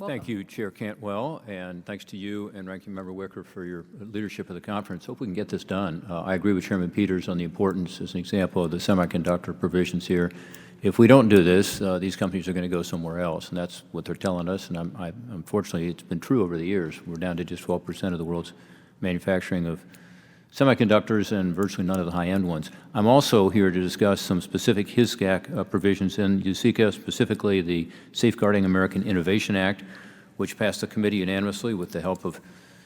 Thank you, Chair Cantwell, and thanks to you and Ranking Member Wicker for your leadership of the conference. Hope we can get this done. I agree with Chairman Peters on the importance, as an example, of the semiconductor provisions here. If we don't do this, these companies are going to go somewhere else, and that's what they're telling us. And unfortunately, it's been true over the years. We're down to just 12% of the world's manufacturing of semiconductors and virtually none of the high-end ones. I'm also here to discuss some specific USICA provisions in USICA, specifically the Safeguarding American Innovation Act, which passed the committee unanimously with the help of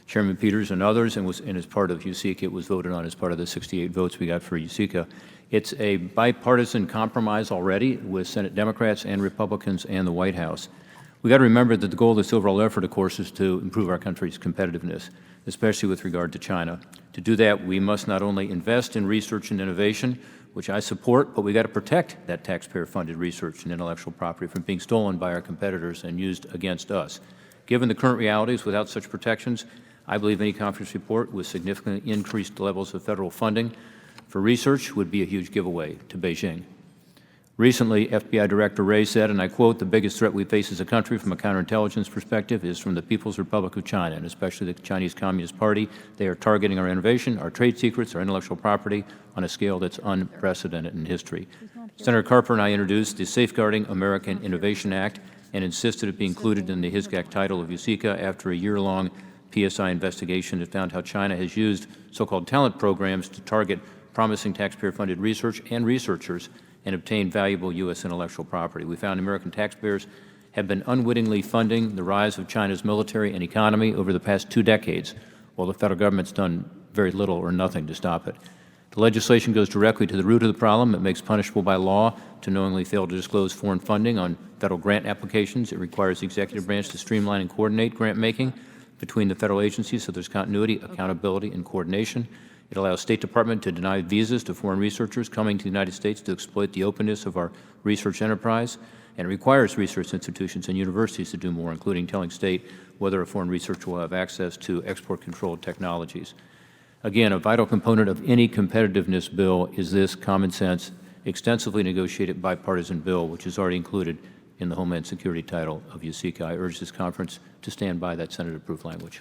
Chairman Peters and others, and as part of USICA, it was voted on as part of the 68 votes we got for USICA. It's a bipartisan compromise already with Senate Democrats and Republicans and the White House. We've got to remember that the goal of this overall effort, of course, is to improve our country's competitiveness, especially with regard to China. To do that, we must not only invest in research and innovation, which I support, but we've got to protect that taxpayer-funded research and intellectual property from being stolen by our competitors and used against us. Given the current realities, without such protections, I believe any conference report with significantly increased levels of federal funding for research would be a huge giveaway to Beijing. Recently, FBI Director Wray said, and I quote, "The biggest threat we face as a country from a counterintelligence perspective is from the People's Republic of China, and especially the Chinese Communist Party. They are targeting our innovation, our trade secrets, our intellectual property on a scale that's unprecedented in history." Senator Carper and I introduced the Safeguarding American Innovation Act and insisted it be included in the HISGAC title of USICA after a year-long PSI investigation that found how China has used so-called talent programs to target promising taxpayer-funded research and researchers and obtain valuable U.S. intellectual property. We found American taxpayers have been unwittingly funding the rise of China's military and economy over the past 2 decades, while the federal government's done very little or nothing to stop it. The legislation goes directly to the root of the problem. It makes punishable by law to knowingly fail to disclose foreign funding on federal grant applications. It requires the executive branch to streamline and coordinate grant making between the federal agencies so there's continuity, accountability, and coordination. It allows State Department to deny visas to foreign researchers coming to the United States to exploit the openness of our research enterprise, and it requires research institutions and universities to do more, including telling State whether a foreign researcher will have access to export-controlled technologies. Again, a vital component of any competitiveness bill is this common sense, extensively negotiated bipartisan bill, which is already included in the Homeland Security title of USICA. I urge this conference to stand by that Senate-approved language.